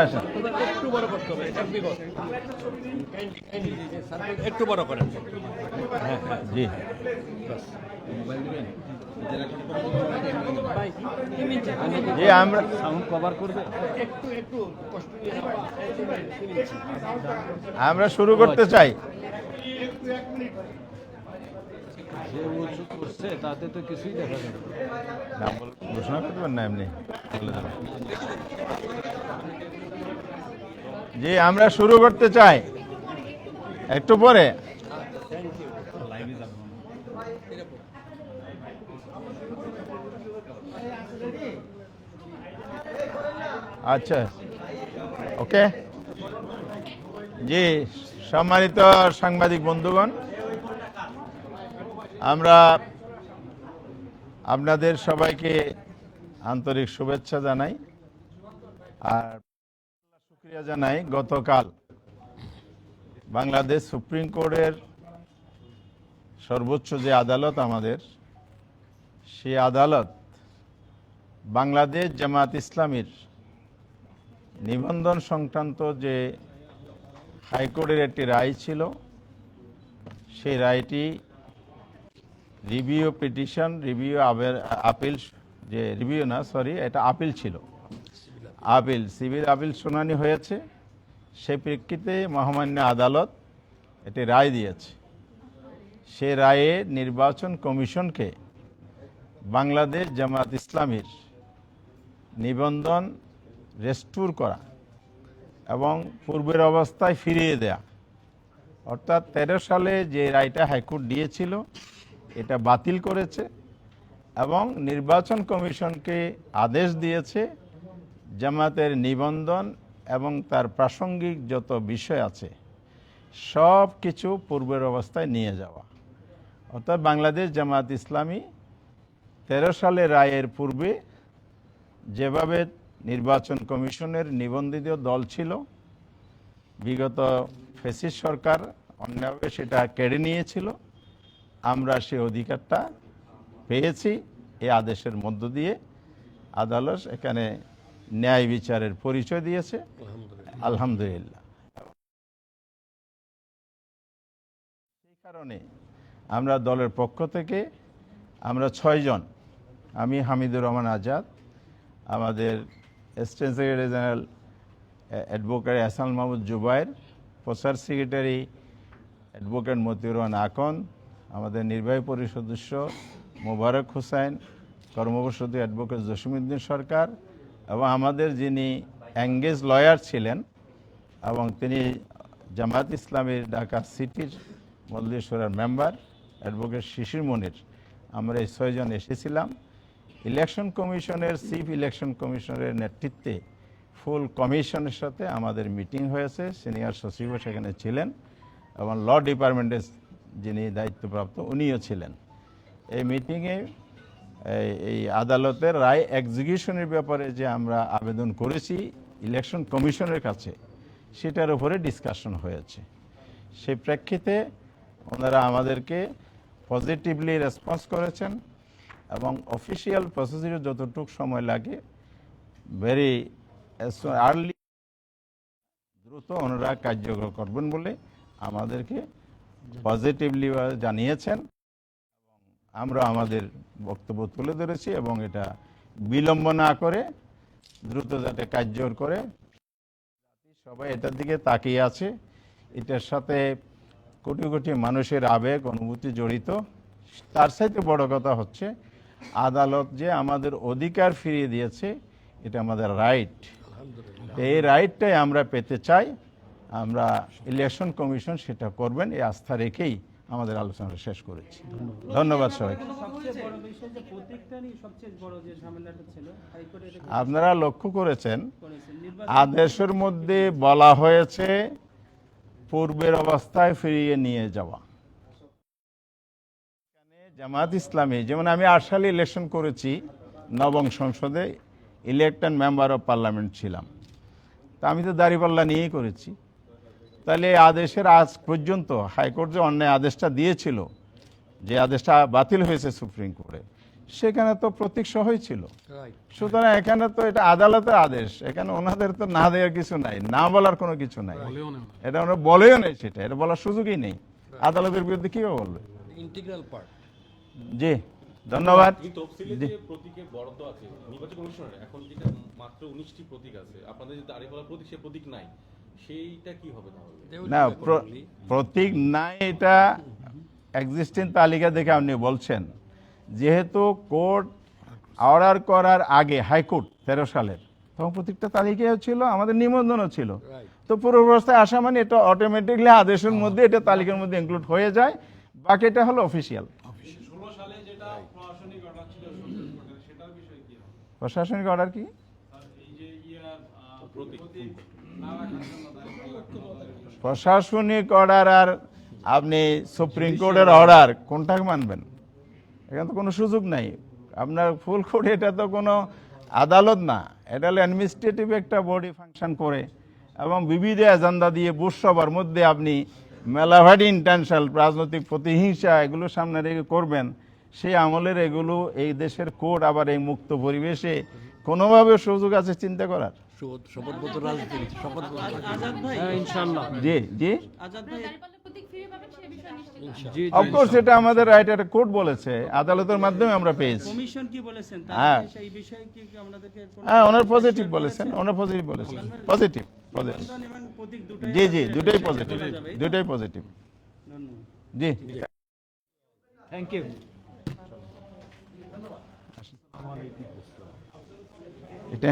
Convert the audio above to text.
আসেন, একটু বড় করতে হবে, একটু বড় করেন। হ্যাঁ হ্যাঁ জি জি আমরা সাউন্ড কভার করবে। আমরা শুরু করতে চাই। যে উঁচু করছে তাতে তো কিছুই দেখা যাবে না, ঘোষণা করতে পারেন না, এমনি বলে দেবেন। জি আমরা শুরু করতে চাই একটু পরে। আচ্ছা ওকে। জি সম্মানিত সাংবাদিক বন্ধুগণ, আমরা আপনাদের সবাইকে আন্তরিক শুভেচ্ছা জানাই আর শুকরিয়া জানাই। গতকাল বাংলাদেশ সুপ্রিম কোর্টের সর্বোচ্চ যে আদালত আমাদের, সেই আদালত বাংলাদেশ জামাত ইসলামীর নিবন্ধন সংক্রান্ত যে হাইকোর্টের একটি রায় ছিল, সেই রায়টি রিভিউ পিটিশন, রিভিউ আপিল, যে রিভিউ না সরি এটা আপিল ছিল, আপিল সিভিল আপিল শুনানি হয়েছে। সেই প্রেক্ষিতে মহামান্য আদালত একটি রায় দিয়েছে। সে রায়ে নির্বাচন কমিশনকে বাংলাদেশ জামাত ইসলামীর নিবন্ধন রেস্টোর করা এবং পূর্বের অবস্থায় ফিরিয়ে দেয়া, অর্থাৎ 13 সালে যে রায়টা হাইকোর্ট দিয়েছিল এটা বাতিল করেছে এবং নির্বাচন কমিশনকে আদেশ দিয়েছে জামাতের নিবন্ধন এবং তার প্রাসঙ্গিক যত বিষয় আছে সব কিছু পূর্বের অবস্থায় নিয়ে যাওয়া। অর্থাৎ বাংলাদেশ জামাত ইসলামী 13 সালে রায়ের পূর্বে যেভাবে নির্বাচন কমিশনের নিবন্ধিত দল ছিল, বিগত ফ্যাসিস্ট সরকার অন্যভাবে সেটা কেড়ে নিয়েছিল, আমরা সে অধিকারটা পেয়েছি এই আদেশের মধ্য দিয়ে। আদালত এখানে ন্যায় বিচারের পরিচয় দিয়েছে, আলহামদুলিল্লাহ। সেই কারণে আমরা দলের পক্ষ থেকে আমরা 6 জন, আমি হামিদুর রহমান আজাদ, আমাদের assistant secretary general advocate Hasan Mahmud Zubair, প্রচার সেক্রেটারি অ্যাডভোকেট মতিউর রহমান আকন, আমাদের নির্বাহী পরিষদ সদস্য মোবারক হোসেন, কর্মপরিষদীয় অ্যাডভোকেট জসিমউদ্দিন সরকার এবং আমাদের যিনি এঙ্গেজ লয়ার ছিলেন এবং তিনি জামাত ইসলামীর ঢাকা সিটির মজলিসুরার মেম্বার অ্যাডভোকেট শিশির মনির, আমরা এই 6 জন এসেছিলাম। ইলেকশন কমিশনের চিফ ইলেকশন কমিশনের নেতৃত্বে ফুল কমিশনের সাথে আমাদের মিটিং হয়েছে, সিনিয়র সচিবও সেখানে ছিলেন এবং ল ডিপার্টমেন্টের যিনি দায়িত্বপ্রাপ্ত উনিও ছিলেন। এই মিটিংয়ে এই আদালতের রায় এক্সিকিউশনের ব্যাপারে যে আমরা আবেদন করেছি ইলেকশন কমিশনের কাছে, সেটার উপরে ডিসকাশন হয়েছে। সেই প্রেক্ষিতে ওনারা আমাদেরকে পজিটিভলি রেসপন্স করেছেন এবং অফিসিয়াল প্রসিডিউর যতটুকু সময় লাগে ভেরি আর্লি, দ্রুত ওনারা কার্যকর করবেন বলে আমাদেরকে পজিটিভলি জানিয়েছেন। আমরা আমাদের বক্তব্য তুলে ধরেছি এবং এটা বিলম্ব না করে দ্রুত যাতে কার্যকর করে, সবাই এটার দিকে তাকিয়ে আছে। এটার সাথে কোটি কোটি মানুষের আবেগ অনুভূতি জড়িত। তার সাথে বড় কথা হচ্ছে আদালত যে আমাদের অধিকার ফিরিয়ে দিয়েছে, এটা আমাদের রাইট। এই রাইটটাই আমরা পেতে চাই। আমরা ইলেকশন কমিশন সেটা করবেন এই আস্থা রেখেই আমাদের আলোচনাটা শেষ করেছি। ধন্যবাদ সবাইকে। আপনারা লক্ষ্য করেছেন আদেশের মধ্যে বলা হয়েছে পূর্বের অবস্থায় ফিরিয়ে নিয়ে যাওয়া। জামাত ইসলামী যেমন আমি 8 সালে ইলেকশন করেছি, নবম সংসদে ইলেক্টেড মেম্বার অফ পার্লামেন্ট ছিলাম, তা আমি তো দাঁড়িপাল্লা নিয়েই করেছি। তাহলে আদেশের আজ পর্যন্ত হাইকোর্ট যে অন্যায় আদেশটা দিয়েছিল, যে আদেশটা বাতিল হয়েছে সুপ্রিম কোর্টে, সেখানে তো প্রতীক সহই ছিল। রাইট। সুতরাং এখানে তো এটা আদালতের আদেশ, এখানে ওনাদের তো না দেওয়ার কিছু নাই, না বলার কোনো কিছু নাই, এটা ওরা বলেও নেই, সেটা এটা বলার সুযোগই নেই। আদালতের বিরুদ্ধে কিভাবে বলবে? Integral part. জি, ধন্যবাদ। এই তফসিলে জি। যে প্রতীকের বরাদ্দ আছে নির্বাচন কমিশনের, এখন যেটা মাত্র 19টি প্রতীক আছে, আপনাদের যে দাঁড়িপাল্লা প্রতীক, সে প্রতীক নাই, সেইটা কি হবে তাহলে? না, প্রতীক নাই, এটা এক্সিস্টিং তালিকা দেখে আপনি বলছেন। যেহেতু কোর্ট অর্ডার করার আগে হাইকোর্ট 13 সালের, তখন প্রত্যেকটা তালিকাও ছিল, আমাদের নিবন্ধনও ছিল। তো পুরো অবস্থায় আসা মানে এটা অটোমেটিকলি আদেশের মধ্যে, এটা তালিকার মধ্যে ইনক্লুড হয়ে যায়, বাকিটা হলো অফিসিয়াল। 16 সালে যেটা প্রশাসনিক অর্ডার ছিল সুপ্রিম কোর্টের, সেটার বিষয় কি হবে? প্রশাসনিক অর্ডার কি? আর এই যে প্রতীক না রাখার জন্য প্রশাসনিক অর্ডার আর আপনি সুপ্রিম কোর্টের অর্ডার কোনটাকে মানবেন? এখানে তো কোনো সুযোগ নাই। আপনার ফুল কোর্ট এটা তো কোনো আদালত না, এটা হলো অ্যাডমিনিস্ট্রেটিভ একটা বডি ফাংশন করে, এবং বিবিধ এজেন্ডা দিয়ে বুশ সবার মধ্যে আপনি মেলাভাডি ইন্টেনশনাল রাজনৈতিক প্রতিহিংসা এগুলো সামনে রেখে করবেন। সেই আমলের এগুলো এই দেশের কোর্ট আবার এই মুক্ত পরিবেশে কোনোভাবে সুযোগ আছে চিন্তা করার? শপথপত্র রাজনীতি শপথপত্র আজাদ ভাই, হ্যাঁ, ইনশাআল্লাহ। জি জি, আজাদ ভাই, দাঁড়িপাল্লা প্রতীক ফিরে পাবেন সে বিষয়ে নিশ্চিত। জি, অফকোর্স এটা আমাদের রাইট, এটা কোর্ট বলেছে, আদালতের মাধ্যমে আমরা পেয়েছি। কমিশন কি বলেছেন হ্যাঁ। এই বিষয়ে কি আমাদেরকে হ্যাঁ, ওনার পজিটিভ বলেছেন, ওনার পজিটিভ বলেছেন, পজিটিভ পজিটিভ। এবং প্রতীক দুটোই জি জি, দুটোই পজিটিভ, দুটোই পজিটিভ। ধন্যবাদ। জি, থ্যাংক ইউ। এটা